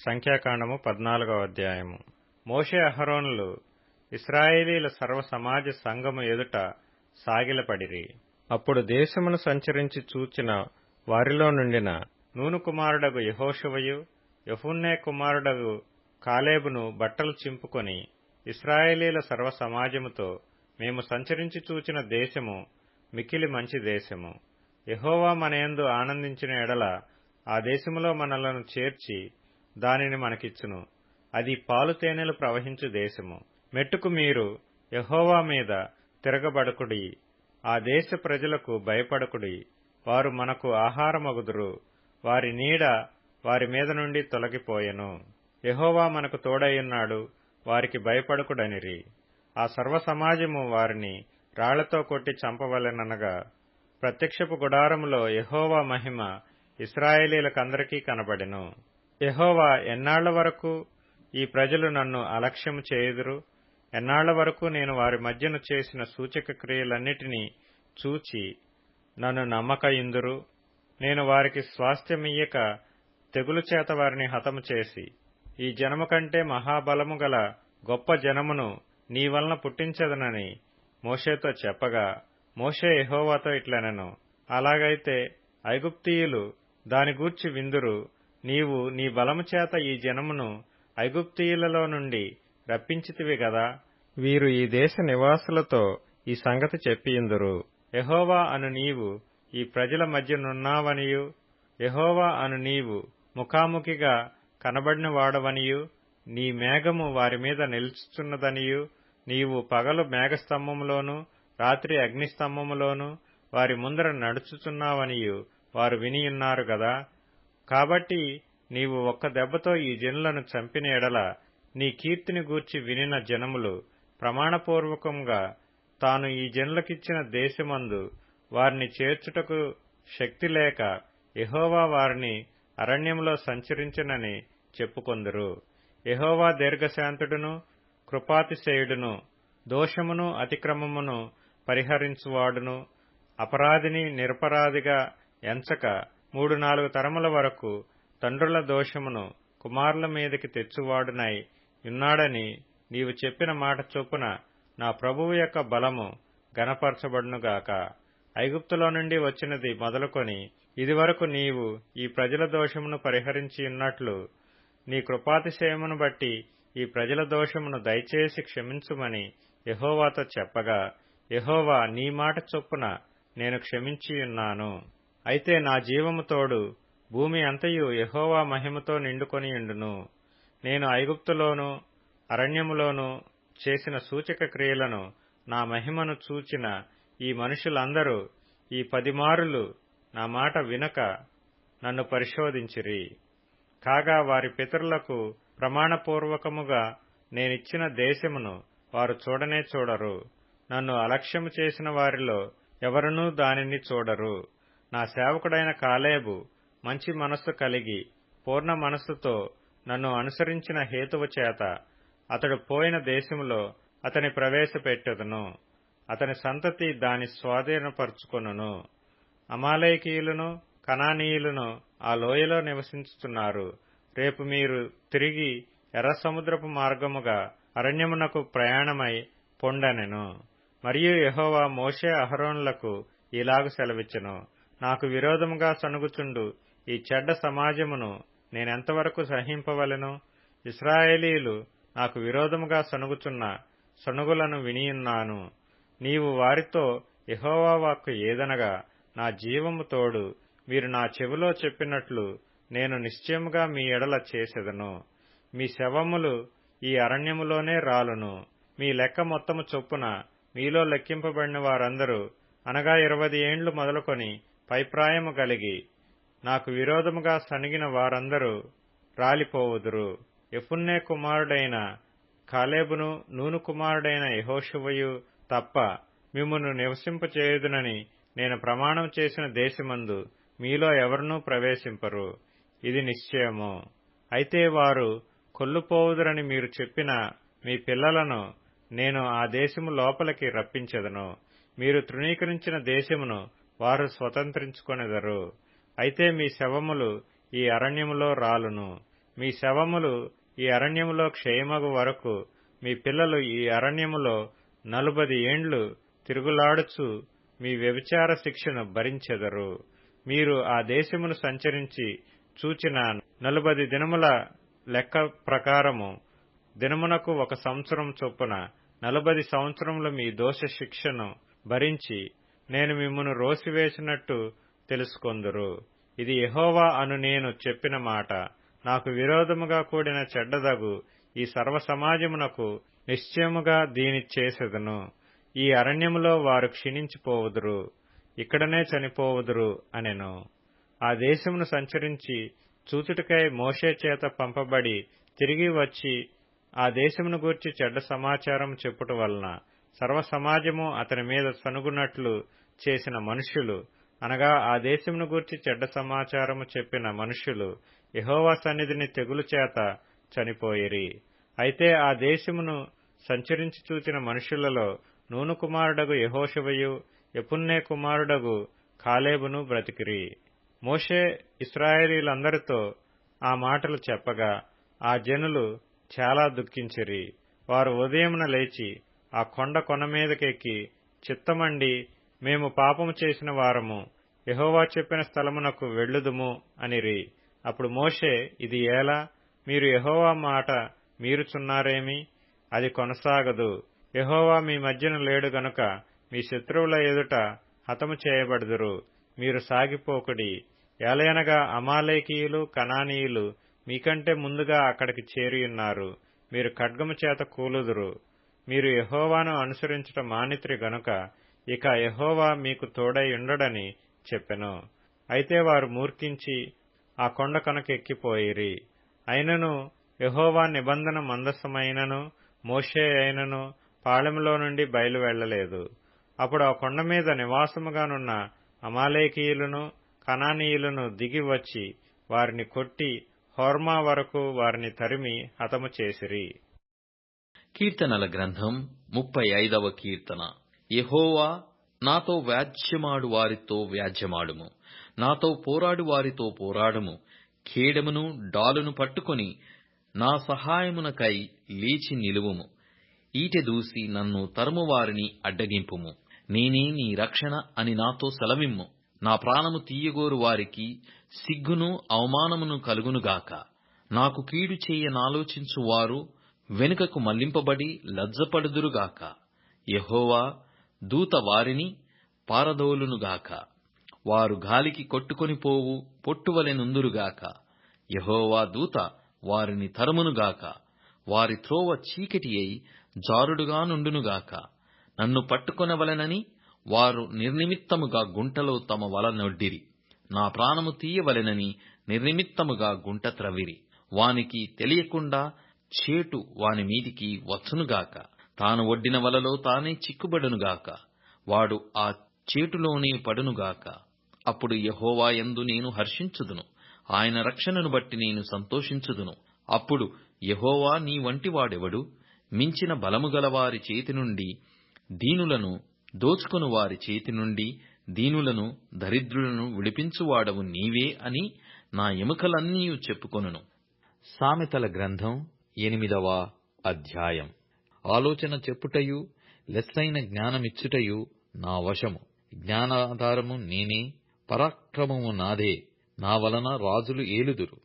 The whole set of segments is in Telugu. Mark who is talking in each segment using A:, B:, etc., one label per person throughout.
A: సంఖ్యాకాండము 14వ అధ్యాయము. మోషే అహరోనులు ఇశ్రాయేలీల సర్వ సమాజ సంఘము ఎదుట సాగిలపడిరి. అప్పుడు దేశమును సంచరించి చూచిన వారిలో నుండిన నూను కుమారుడగు యెహోషువయు యెఫున్నె కుమారుడగు కాలేబును బట్టలు చింపుకొని ఇశ్రాయేలీల సర్వ సమాజముతో, మేము సంచరించి చూచిన దేశము మిక్కిలి మంచి దేశము. యెహోవా మనయందు ఆనందించిన ఎడల ఆ దేశములో మనలను చేర్చి దానిని మనకిచ్చును. అది పాలు తేనెలు ప్రవహించు దేశము. మెట్టుకు మీరు యెహోవా మీద తిరగబడకుడి, ఆ దేశ ప్రజలకు భయపడకుడి. వారు మనకు ఆహారమగుదురు, వారి నీడ వారి మీద నుండి తొలగిపోయెను. యెహోవా మనకు తోడైయున్నాడు, వారికి భయపడకుడనిరి. ఆ సర్వ సమాజము వారిని రాళ్లతో కొట్టి చంపవలెననగా, ప్రత్యక్షపు గుడారములో యెహోవా మహిమ ఇశ్రాయేలీలకందరికీ కనబడెను. యెహోవా, ఎన్నాళ్ల వరకు ఈ ప్రజలు నన్ను అలక్ష్యము చేయుదురు? ఎన్నాళ్ల వరకు నేను వారి మధ్యను చేసిన సూచక క్రియలన్నిటినీ చూచి నన్ను నమ్మకయుందురు? నేను వారికి స్వాస్థ్యమియ్యక తెగులు చేత వారిని హతము చేసి, ఈ జనము కంటే మహాబలము గల గొప్ప జనమును నీ వలన పుట్టించదనని మోషేతో చెప్పగా, మోషే యెహోవాతో ఇట్లనెను, అలాగైతే ఐగుప్తీయులు దాని గూర్చి విందురు. నీవు నీ బలము చేత ఈ జనమును ఐగుప్తీయులలో నుండి రప్పించితివి గదా. వీరు ఈ దేశ నివాసులతో ఈ సంగతి చెప్పియుందురు. యెహోవా అను నీవు ఈ ప్రజల మధ్యనున్నావనియు, యెహోవా అను నీవు ముఖాముఖిగా కనబడిన వాడవనియు, నీ మేఘము వారి మీద నిలుచుచున్నదనియు, నీవు పగలు మేఘస్తంభములోను రాత్రి అగ్నిస్తంభములోను వారి ముందర నడుచుచున్నావనియు వారు వినియున్నారు గదా. కాబట్టి నీవు ఒక్క దెబ్బతో ఈ జనులను చంపిన ఎడల, నీ కీర్తిని గూర్చి వినిన జనములు ప్రమాణపూర్వకంగా తాను ఈ జనులకిచ్చిన దేశమందు వారిని చేర్చుటకు శక్తి లేక యెహోవా వారిని అరణ్యములో సంచరించెనని చెప్పుకొందురు. యెహోవా దీర్ఘశాంతుడును కృపాతిశయుడును, దోషమును అతిక్రమమును పరిహరించువాడును, అపరాధిని నిరపరాధిగా ఎంచక 3-4 తరముల వరకు తండ్రుల దోషమును కుమారుల మీదకి తెచ్చువాడునై యున్నాడని నీవు చెప్పిన మాట చొప్పున నా ప్రభువు యొక్క బలము ఘనపరచబడునుగాక. ఐగుప్తులో నుండి వచ్చినది మొదలుకొని ఇదివరకు నీవు ఈ ప్రజల దోషమును పరిహరించియున్నట్లు నీ కృపాతిశయమును బట్టి ఈ ప్రజల దోషమును దయచేసి క్షమించుమని యెహోవాతో చెప్పగా, యెహోవా, నీ మాట చొప్పున నేను క్షమించియున్నాను. అయితే నా జీవము తోడు భూమి అంతయు యెహోవా మహిమతో నిండుకొనియుండును. నేను ఐగుప్తులోను అరణ్యములోను చేసిన సూచక క్రియలను, నా మహిమను చూచిన ఈ మనుషులందరూ ఈ 10 మారులు నా మాట వినక నన్ను పరిశోధించిరి. కాగా వారి పితరులకు ప్రమాణపూర్వకముగా నేనిచ్చిన దేశమును వారు చూడనే చూడరు. నన్ను అలక్ష్యము చేసిన వారిలో ఎవరునూ దానిని చూడరు. నా సేవకుడైన కాలేబు మంచి మనస్సు కలిగి పూర్ణ మనస్సుతో నన్ను అనుసరించిన హేతువు చేత అతడు పోయిన దేశములో అతని ప్రవేశపెట్టెదను. అతని సంతతి దాని స్వాధీనపరుచుకొనును. అమాలేకీయులను కనానీయులను ఆ లోయలో నివసించుతున్నారు. రేపు మీరు తిరిగి ఎర్ర సముద్రపు మార్గముగా అరణ్యమునకు ప్రయాణమై పొండనెను. మరియు యెహోవా మోషే అహరోనులకు ఇలాగు సెలవిచ్చెను, నాకు విరోధముగా సణుగుచుండు ఈ చెడ్డ సమాజమును నేనెంతవరకు సహింపవలెను? ఇశ్రాయేలీయులు నాకు విరోధముగా సణుగుచున్న సణుగులను వినియున్నాను. నీవు వారితో యెహోవా వాక్కు ఏదనగా, నా జీవము తోడు మీరు నా చెవిలో చెప్పినట్లు నేను నిశ్చయముగా మీ ఎడల చేసెదను. మీ శవములు ఈ అరణ్యములోనే రాలును. మీ లెక్క మొత్తము చొప్పున మీలో లెక్కింపబడిన వారందరూ, అనగా 20 ఏండ్లు మొదలుకొని పైప్రాయము కలిగి నాకు విరోధముగా సణిగిన వారందరూ రాలిపోవుదురు. యెఫున్నె కుమారుడైన కాలేబును నూను కుమారుడైన యెహోషువయు తప్ప మిమ్మును నివసింపచేయుదునని నేను ప్రమాణం చేసిన దేశమందు మీలో ఎవరునూ ప్రవేశింపరు. ఇది నిశ్చయము. అయితే వారు కొల్లుపోవుదురని మీరు చెప్పిన మీ పిల్లలను నేను ఆ దేశము లోపలికి రప్పించెదను. మీరు తృణీకరించిన దేశమును వారు స్వతంత్రించుకొనెదరు. అయితే మీ శవములు ఈ అరణ్యములో రాలును. మీ శవములు ఈ అరణ్యములో క్షయమగు వరకు మీ పిల్లలు ఈ అరణ్యములో 40 ఏండ్లు తిరుగులాడుచు మీ వ్యభిచార శిక్షను భరించెదరు. మీరు ఆ దేశమును సంచరించి చూచిన 40 దినముల లెక్క ప్రకారము దినమునకు 1 సంవత్సరం చొప్పున 40 సంవత్సరములు మీ దోష శిక్షను భరించి నేను మిమ్మును రోసివేసినట్టు తెలుసుకొందురు. ఇది యెహోవా అను నేను చెప్పిన మాట. నాకు విరోధముగా కూడిన చెడ్డదగు ఈ సర్వ సమాజమునకు నిశ్చయముగా దీని చేసెదను. ఈ అరణ్యములో వారు క్షీణించిపోవుదురు, ఇక్కడనే చనిపోవుదురు అనెను. ఆ దేశమును సంచరించి చూచుటకై మోషే చేత పంపబడి తిరిగి వచ్చి ఆ దేశమును గూర్చి చెడ్డ సమాచారం చెప్పుట వలన సర్వ సమాజము అతని మీద సనుగునట్లు చేసిన మనుష్యులు, అనగా ఆ దేశమును గూర్చి చెడ్డ సమాచారము చెప్పిన మనుష్యులు యెహోవా సన్నిధిని తెగులు చేత చనిపోయిరి. అయితే ఆ దేశమును సంచరించి చూచిన మనుష్యులలో నూను కుమారుడగు యెహోషువయు యెఫున్నె కుమారుడగు కాలేబును బ్రతికిరి. మోషే ఇశ్రాయేలీయులందరితో ఆ మాటలు చెప్పగా ఆ జనులు చాలా దుఃఖించిరి. వారు ఉదయమున లేచి ఆ కొన మీదకెక్కి చిత్తమండి మేము పాపము చేసిన వారము, యెహోవా చెప్పిన స్థలమునకు వెళ్ళుదుము అనిరి. అప్పుడు మోషే, ఇది ఏలా? మీరు యెహోవా మాట మీరుచున్నారేమి? అది కొనసాగదు. యెహోవా మీ మధ్యన లేడు గనుక మీ శత్రువుల ఎదుట హతము చేయబడుదురు. మీరు సాగిపోకుడి. ఏలయనగా అమాలేకీయులు కనానీయులు మీకంటే ముందుగా అక్కడికి చేరియున్నారు. మీరు ఖడ్గము చేత కూలుదురు. మీరు యెహోవాను అనుసరించుట మానిత్రి గనుక ఇక యెహోవా మీకు తోడై ఉండడని చెప్పెను. అయితే వారు మూర్ఖించి ఆ కొండ కనకెక్కిపోయిరి. అయినను యెహోవా నిబంధన మందసమైనను మోషే అయినను పాళెములో నుండి బయలు వెళ్లలేదు. అప్పుడు ఆ కొండ మీద నివాసముగానున్న అమాలేకీయులను కనానీయులను దిగి వచ్చి వారిని కొట్టి హోర్మా వరకు వారిని తరిమి హతము చేసిరి.
B: కీర్తనల గ్రంథం 35వ కీర్తన. యెహోవా, నాతో వ్యాజ్యమాడు వారితో వ్యాజ్యమాడుము, నాతో పోరాడు వారితో పోరాడుము. ఖేడమును డాలును పట్టుకొని నా సహాయమునకై లేచి నిలువుము. ఈటె దూసి నన్ను తరుము వారిని అడ్డగింపుము. నేనే నీ రక్షణ అని నాతో సెలవిమ్ము. నా ప్రాణము తీయగోరు వారికి సిగ్గును అవమానమును కలుగునుగాక. నాకు కీడు చేయ నాలోచించు వారు వెనుకకు మళ్లింపబడి లజ్జపడుదురుగాక. యెహోవా దూత వారిని పారదోలునుగాక. వారు గాలికి కొట్టుకొని పోవు పొట్టువలె నుందురుగాక. యెహోవా దూత వారిని తరుమునుగాక. వారి త్రోవ చీకటి అయి జారుడుగా నుండునుగాక. నన్ను పట్టుకొనవలెనని వారు నిర్నిమిత్తముగా గుంటలో తమ వల నొడ్డిరి. నా ప్రాణము తీయవలెనని నిర్నిమిత్తముగా గుంట త్రవ్విరి. వానికి తెలియకుండా చేటు వాని మీదికి వచ్చునుగాక. తాను ఒడ్డిన వలలో తానే చిక్కుబడునుగాక. వాడు ఆ చేటులోనే పడునుగాక. అప్పుడు యెహోవా యందు నేను హర్షించుదును, ఆయన రక్షణను బట్టి నేను సంతోషించుదును. అప్పుడు యెహోవా నీ వంటి వాడెవడు? మించిన బలము గల వారి చేతి నుండి దీనులను దోచుకొను వారి చేతి నుండి దీనులను దరిద్రులను విడిపించువాడవు నీవే అని నా ఎముకలన్నీయు చెప్పుకొనును. సామెతల గ్రంథం 8వ అధ్యాయం. ఆలోచన చెప్పుటయు లెస్సైన జ్ఞానమిచ్చుటయు నా వశము. జ్ఞానాధారము నేనే, పరాక్రమము నాదే. నా వలన రాజులు ఏలుదురు,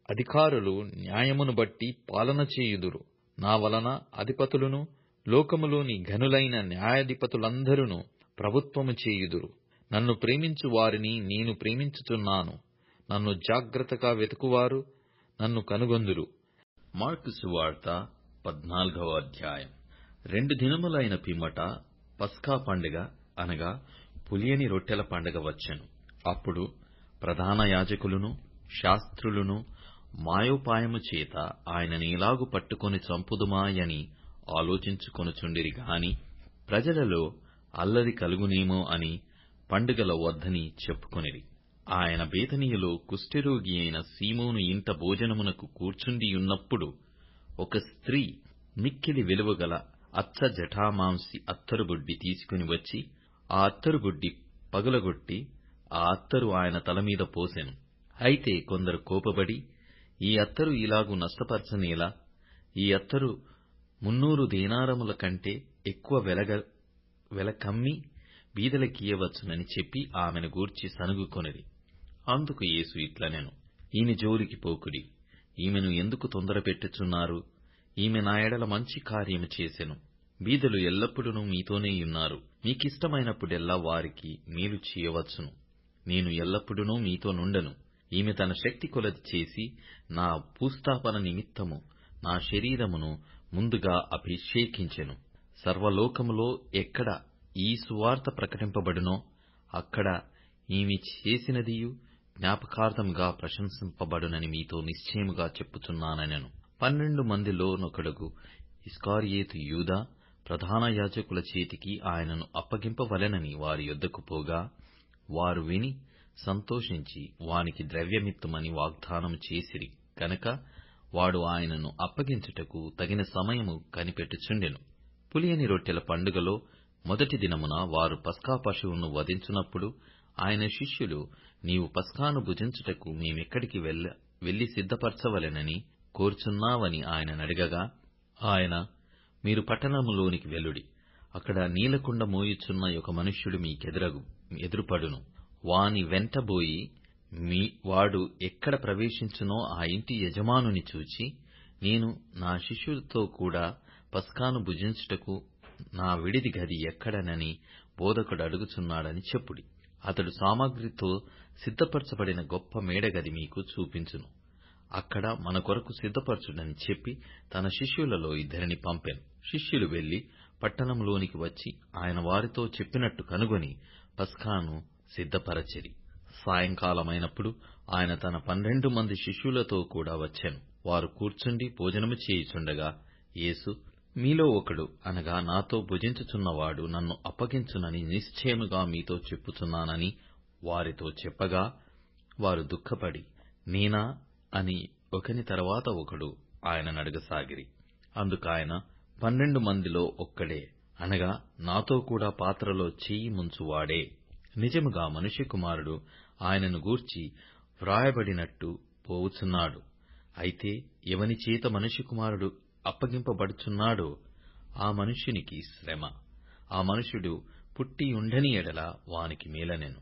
B: అధికారులు న్యాయమును బట్టి పాలన చేయుదురు. నా వలన అధిపతులను లోకములోని ఘనులైన న్యాయాధిపతులందరూ ప్రభుత్వము చేయుదురు. నన్ను ప్రేమించు వారిని నేను ప్రేమించుచున్నాను. నన్ను జాగ్రత్తగా వెతుకువారు నన్ను కనుగొందురు. మార్కు సువార్త 14వ అధ్యాయం. 2 దినములైన పిమ్మట పస్కా పండుగ అనగా పులియని రొట్టెల పండుగ వచ్చెను. అప్పుడు ప్రధాన యాజకులును శాస్త్రులును మాయోపాయము చేత ఆయనని ఎలాగు పట్టుకొని చంపుదుమాయని ఆలోచించుకొనుచుండిరి గాని ప్రజలలో అల్లరి కలుగునేమో అని పండుగల వద్దని చెప్పుకొనిరి. ఆయన బేతనీయులో కుష్ఠరోగి అయిన సీమోను ఇంట భోజనమునకు కూర్చుండియున్నప్పుడు ఒక స్త్రీ మిక్కిలి విలువగల అచ్చ జటామాంసి అత్తరుబుడ్డి తీసుకుని వచ్చి ఆ అత్తరుబుడ్డి పగులగొట్టి ఆ అత్తరు ఆయన తలమీద పోసెను. అయితే కొందరు కోపబడి, ఈ అత్తరు ఇలాగు నష్టపరచనేలా? ఈ అత్తరు 300 దేనారముల కంటే ఎక్కువ వెల కమ్మి బీదలకియ్యవచ్చునని చెప్పి ఆమెను గూర్చి సణుగుకొనిరి. అందుకు యేసు ఇట్లనెను, ఈమె జోలికి పోకుడి. ఈమెను ఎందుకు తొందరపెట్టుచున్నారు? ఈమె నా ఎడల మంచి కార్యము చేసెను. బీదలు ఎల్లప్పుడూ మీతోనేయున్నారు. మీకిష్టమైనప్పుడెల్లా వారికి మేలు చేయవచ్చును. నేను ఎల్లప్పుడూ మీతో నుండను. ఈమె తన శక్తి కొలది చేసి నా భూస్థాపన నిమిత్తము నా శరీరమును ముందుగా అభిషేకించెను. సర్వలోకములో ఎక్కడ ఈ సువార్త ప్రకటింపబడునో అక్కడ ఈమె చేసినదియు జ్ఞాపకార్థముగా ప్రశంసింపబడునని మీతో నిశ్చయముగా చెప్పుచున్నానెను. 12 మందిలోనొకడుగు ఇస్కరియోతు యూదా ప్రధాన యాజకుల చేతికి ఆయనను అప్పగింపవలెనని వారి యొద్దకు పోగా, వారు విని సంతోషించి వానికి ద్రవ్యమిత్తుమని వాగ్దానము చేసిరి గనక వాడు ఆయనను అప్పగించుటకు తగిన సమయము కనిపెట్టుచుండెను. పులియని రొట్టెల పండుగలో మొదటి దినమున వారు పస్కా పశువును వధించునప్పుడు ఆయన శిష్యులు, నీవు పస్కాను భుజించుటకు మేమెక్కడికి వెళ్లి సిద్ధపరచవలెనని కోరుచున్నావని ఆయననడగగా, ఆయన, మీరు పట్టణములోనికి వెళ్ళుడి. అక్కడ నీలకుండ మోయుచున్న ఒక మనుష్యుడు ఎదురుపడును. వాని వెంటబోయి వాడు ఎక్కడ ప్రవేశించునో ఆ ఇంటి యజమానుని చూచి, నేను నా శిష్యులతో కూడా పస్కాను భుజించుటకు నా విడిది గది ఎక్కడనని బోధకుడు అడుగుచున్నాడని చెప్పుడి. అతడు సామగ్రితో సిద్ధపరచబడిన గొప్ప మేడగది మీకు చూపించును. అక్కడ మన కొరకు సిద్ధపరచుడని చెప్పి తన శిష్యులలో 2 పంపెను. శిష్యులు వెళ్లి పట్టణంలోనికి వచ్చి ఆయన వారితో చెప్పినట్టు కనుగొని పస్కాను సిద్ధపరచిరి. సాయంకాలమైనప్పుడు ఆయన తన 12 మంది శిష్యులతో కూడా వచ్చెను. వారు కూర్చుండి భోజనము చేయుచుండగా యేసు, మీలో ఒకడు, అనగా నాతో భుజించుచున్నవాడు నన్ను అప్పగించునని నిశ్చయముగా మీతో చెప్పుచున్నానని వారితో చెప్పగా, వారు దుఃఖపడి, నేనా అని ఒకని తరువాత ఒకడు ఆయననడగసాగిరి. అందుకాయన, 12 మందిలో ఒక్కడే, అనగా నాతో కూడా పాత్రలో చెయ్యి ముంచువాడే. నిజముగా మనుష్య కుమారుడు ఆయనను గూర్చి వ్రాయబడినట్టు పోవుచున్నాడు. అయితే ఎవని చేత మనుష్య కుమారుడు అప్పగింపబడుచున్నాడో ఆ మనుష్యునికి శ్రమ. ఆ మనుష్యుడు పుట్టి ఉండని ఎడల వానికి మేలనెను.